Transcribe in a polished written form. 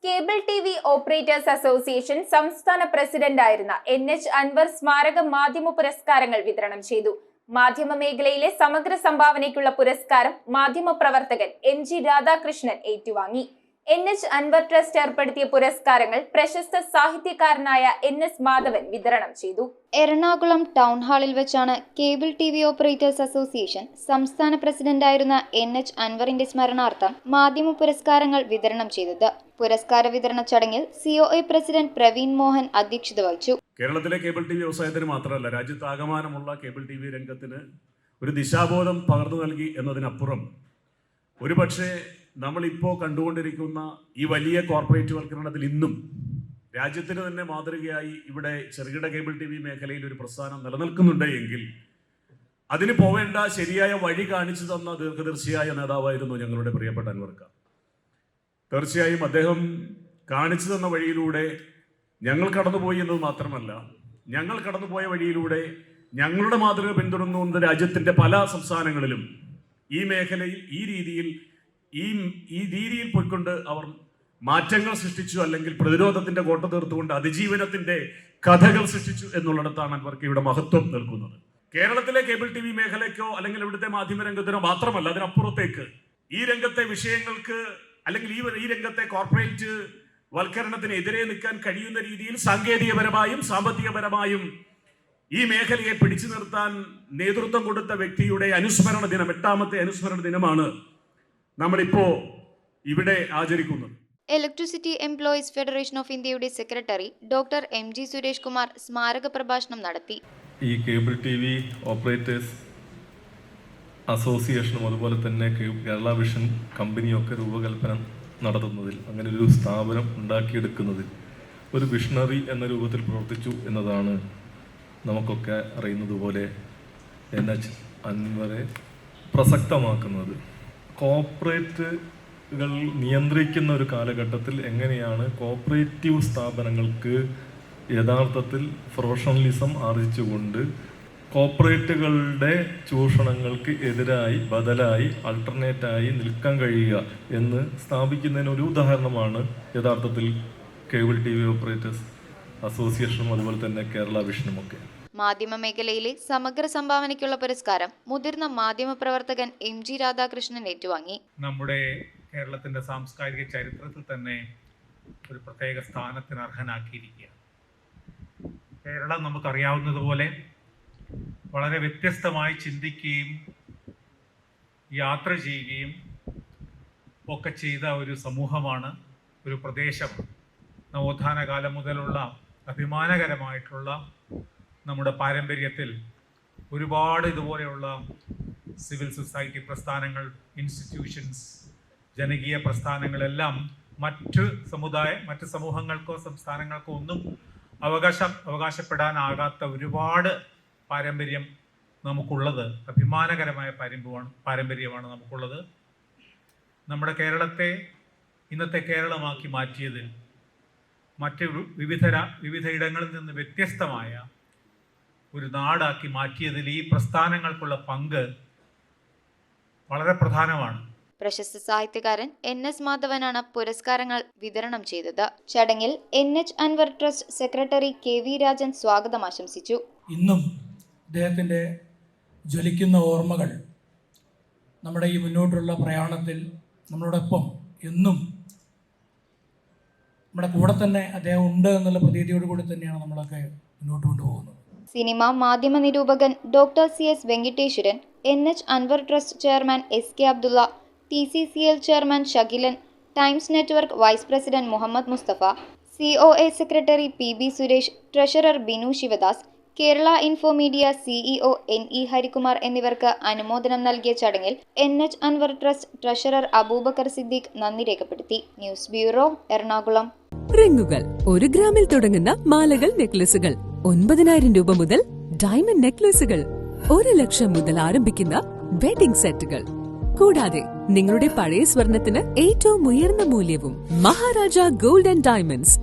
Cable TV operators association സംസ്ഥാന പ്രസിഡന്റായിരുന്ന NH Anwar സ്മാരക മാധ്യമ പുരസ്കാരങ്ങൾ വിതരണം ചെയ്തു. മാധ്യമ മേഖലയിലെ സമഗ്ര സംഭാവനയ്ക്കുള്ള പുരസ്കാരം മാധ്യമപ്രവർത്തകൻ MG രാധാകൃഷ്ണൻ ഏറ്റുവാങ്ങി. NH അൻവർ ട്രസ്റ്റ് ഏർപ്പെടുത്തിയ പുരസ്കാരങ്ങൾ പ്രശസ്ത സാഹിത്യകാരനായ NS മാധവൻ വിതരണം ചെയ്തു. എറണാകുളം ടൗൺ ഹാളിൽ വെച്ചാണ് കേബിൾ ടിവി ഓപ്പറേറ്റേഴ്സ് അസോസിയേഷൻ സംസ്ഥാന പ്രസിഡന്റായിരുന്ന NH അൻവറിന്റെ സ്മരണാർത്ഥം മാധ്യമ പുരസ്കാരങ്ങൾ വിതരണം ചെയ്തത്. പുരസ്കാര വിതരണ ചടങ്ങിൽ COA പ്രസിഡന്റ് പ്രവീൺ മോഹൻ അധ്യക്ഷത വഹിച്ചു. കേരളത്തിലെ കേബിൾ ടി വി വ്യവസായത്തിന് മാത്രമല്ല, രാജ്യത്താകമാനമുള്ള കേബിൾ ടി വി രംഗത്തിന് ഒരു ദിശാബോധം പകർന്നു നൽകി എന്നതിനപ്പുറം ഒരുപക്ഷെ നമ്മളിപ്പോൾ കണ്ടുകൊണ്ടിരിക്കുന്ന ഈ വലിയ കോർപ്പറേറ്റ് വൽക്കരണത്തിൽ ഇന്നും രാജ്യത്തിന് തന്നെ മാതൃകയായി ഇവിടെ ചെറുകിട കേബിൾ ടി വി മേഖലയിൽ ഒരു പ്രസ്ഥാനം നിലനിൽക്കുന്നുണ്ട് എങ്കിൽ അതിന് പോവേണ്ട ശരിയായ വഴി കാണിച്ചു തന്ന ദീർഘദർശിയായ നേതാവായിരുന്നു ഞങ്ങളുടെ പ്രിയപ്പെട്ട അൻവർക്ക. തീർച്ചയായും അദ്ദേഹം കാണിച്ചു തന്ന വഴിയിലൂടെ ഞങ്ങൾ കടന്നുപോയി എന്നത് മാത്രമല്ല, ഞങ്ങൾ കടന്നുപോയ വഴിയിലൂടെ ഞങ്ങളുടെ മാതൃക പിന്തുടർന്നുകൊണ്ട് രാജ്യത്തിൻ്റെ പല സംസ്ഥാനങ്ങളിലും ഈ മേഖലയിൽ ഈ രീതിയിൽ പോയിക്കൊണ്ട് അവർ മാറ്റങ്ങൾ സൃഷ്ടിച്ചു, അല്ലെങ്കിൽ പ്രതിരോധത്തിന്റെ കോട്ട തീർത്തുകൊണ്ട് അതിജീവനത്തിന്റെ കഥകൾ സൃഷ്ടിച്ചു എന്നുള്ളിടത്താണ് അൻവർക്കയുടെ മഹത്വം നിൽക്കുന്നത്. കേരളത്തിലെ കേബിൾ ടി വി മേഖലയ്ക്കോ അല്ലെങ്കിൽ ഇവിടുത്തെ മാധ്യമ രംഗത്തിനോ മാത്രമല്ല, അതിനപ്പുറത്തേക്ക് ഈ രംഗത്തെ വിഷയങ്ങൾക്ക് അല്ലെങ്കിൽ ഈ രംഗത്തെ കോർപ്പറേറ്റ് വൽക്കരണത്തിനെതിരെ നിൽക്കാൻ കഴിയുന്ന രീതിയിൽ സാങ്കേതികപരമായും സാമ്പത്തികപരമായും ഈ മേഖലയെ പിടിച്ചു നിർത്താൻ നേതൃത്വം കൊടുത്ത വ്യക്തിയുടെ അനുസ്മരണ ദിനം, 8ാമത്തെ അനുസ്മരണ ദിനമാണ് നമ്മളിപ്പോ ഇവിടെ ആചരിക്കുന്നത്. ഇലക്ട്രിസിറ്റി എംപ്ലോയീസ് ഫെഡറേഷൻ ഓഫ് ഇന്ത്യയുടെ secretary doctor MG Suresh Kumar സ്മാരക പ്രഭാഷണം നടത്തി. ഈ കേബിൾ ടി വി ഓപ്പറേറ്റേഴ്സ് അസോസിയേഷനും അതുപോലെ തന്നെ കേരള വിഷൻ കമ്പനിയൊക്കെ രൂപകൽപ്പന നടത്തുന്നതിൽ, അങ്ങനെ ഒരു സ്ഥാപനം ഉണ്ടാക്കിയെടുക്കുന്നതിൽ ഒരു വിഷണറി എന്ന രൂപത്തിൽ പ്രവർത്തിച്ചു എന്നതാണ് നമുക്കൊക്കെ അറിയുന്നത് പോലെ NH അൻവറെ പ്രസക്തമാക്കുന്നത്. കോർപ്പറേറ്റുകൾ നിയന്ത്രിക്കുന്ന ഒരു കാലഘട്ടത്തിൽ എങ്ങനെയാണ് കോർപ്പറേറ്റീവ് സ്ഥാപനങ്ങൾക്ക് യഥാർത്ഥത്തിൽ പ്രൊഫഷണലിസം ആർജിച്ചുകൊണ്ട് കോർപ്പറേറ്റുകളുടെ ചൂഷണങ്ങൾക്ക് എതിരായി ബദലായി ആൾട്ടർനേറ്റായി നിൽക്കാൻ കഴിയുക എന്ന് സ്ഥാപിക്കുന്നതിന് ഒരു ഉദാഹരണമാണ് യഥാർത്ഥത്തിൽ കേബിൾ ടി വി ഓപ്പറേറ്റേഴ്സ് അസോസിയേഷനും അതുപോലെ തന്നെ കേരള വിഷനുമൊക്കെ. മാധ്യമ മേഖലയിലെ സമഗ്ര സംഭാവനയ്ക്കുള്ള പുരസ്കാരം മുതിർന്ന മാധ്യമ പ്രവർത്തകൻ MG രാധാകൃഷ്ണൻ ഏറ്റുവാങ്ങി. നമ്മുടെ കേരളത്തിന്റെ സാംസ്കാരിക ചരിത്രത്തിൽ തന്നെ ഒരു പ്രത്യേക സ്ഥാനത്തിന് അർഹനാക്കിയിരിക്കുകയാണ്. കേരളം നമുക്കറിയാവുന്നതുപോലെ വളരെ വ്യത്യസ്തമായി ചിന്തിക്കുകയും യാത്ര ചെയ്യുകയും ഒക്കെ ചെയ്ത ഒരു സമൂഹമാണ്, ഒരു പ്രദേശമാണ്. നവോത്ഥാന കാലം മുതലുള്ള അഭിമാനകരമായിട്ടുള്ള നമ്മുടെ പാരമ്പര്യത്തിൽ ഒരുപാട് ഇതുപോലെയുള്ള സിവിൽ സൊസൈറ്റി പ്രസ്ഥാനങ്ങൾ, ഇൻസ്റ്റിറ്റ്യൂഷൻസ്, ജനകീയ പ്രസ്ഥാനങ്ങളെല്ലാം മറ്റ് സമൂഹങ്ങൾക്കോ സംസ്ഥാനങ്ങൾക്കോ ഒന്നും അവകാശപ്പെടാനാകാത്ത ഒരുപാട് പാരമ്പര്യം നമുക്കുള്ളത്, അഭിമാനകരമായ പാരമ്പര്യമാണ് നമുക്കുള്ളത്. നമ്മുടെ കേരളത്തെ ഇന്നത്തെ കേരളമാക്കി മാറ്റിയതിൽ, മറ്റ് വിവിധ ഇടങ്ങളിൽ നിന്ന് വ്യത്യസ്തമായ ഒരു നാടാക്കി മാറ്റിയതിൽ ഈ പ്രസ്ഥാനങ്ങൾക്കുള്ള പങ്ക് വളരെ പ്രധാനമാണ്. പ്രശസ്ത സാഹിത്യകാരൻ NS മാധവനാണ് പുരസ്കാരങ്ങൾ വിതരണം ചെയ്തത്. ചടങ്ങിൽ NH Anwar trust secretary KV Rajan സ്വാഗതം ആശംസിച്ചു. ഇന്നും അദ്ദേഹത്തിൻ്റെ ജ്വലിക്കുന്ന ഓർമ്മകൾ നമ്മുടെ ഈ മുന്നോട്ടുള്ള പ്രയാണത്തിൽ നമ്മളോടൊപ്പം എന്നും നമ്മുടെ കൂടെ തന്നെ അദ്ദേഹം ഉണ്ട് എന്നുള്ള പ്രതീതിയോട് കൂടി തന്നെയാണ് നമ്മളൊക്കെ മുന്നോട്ട് കൊണ്ടുപോകുന്നത്. സിനിമ മാധ്യമ നിരൂപകൻ doctor CS Venkiteswaran, NH Anwar trust chairman SK Abdulla, TCCL chairman Shakilan, Times Network vice president Muhammad Mustafa, COA secretary PB Suresh, treasurer Binu Sivadas, Kerala Info Media CEO NE Harikumar എന്നിവർക്ക് അനുമോദനം നൽകിയ ചടങ്ങിൽ NH Anwar trust treasurer Abubakar Siddique നന്ദി രേഖപ്പെടുത്തി. News bureau, Ernakulam. റിങ്ങുകൾ 1 ഗ്രാമിൽ തുടങ്ങുന്ന മാലകൾ, നെക്ലസുകൾ 9,000 രൂപ മുതൽ ഡയമണ്ട് നെക്ലസുകൾ 1 ലക്ഷം മുതൽ ആരംഭിക്കുന്ന വെഡിംഗ് സെറ്റുകൾ, കൂടാതെ നിങ്ങളുടെ പഴയ സ്വർണത്തിന് ഏറ്റവും ഉയർന്ന മൂല്യവും. Maharaja gold and diamonds,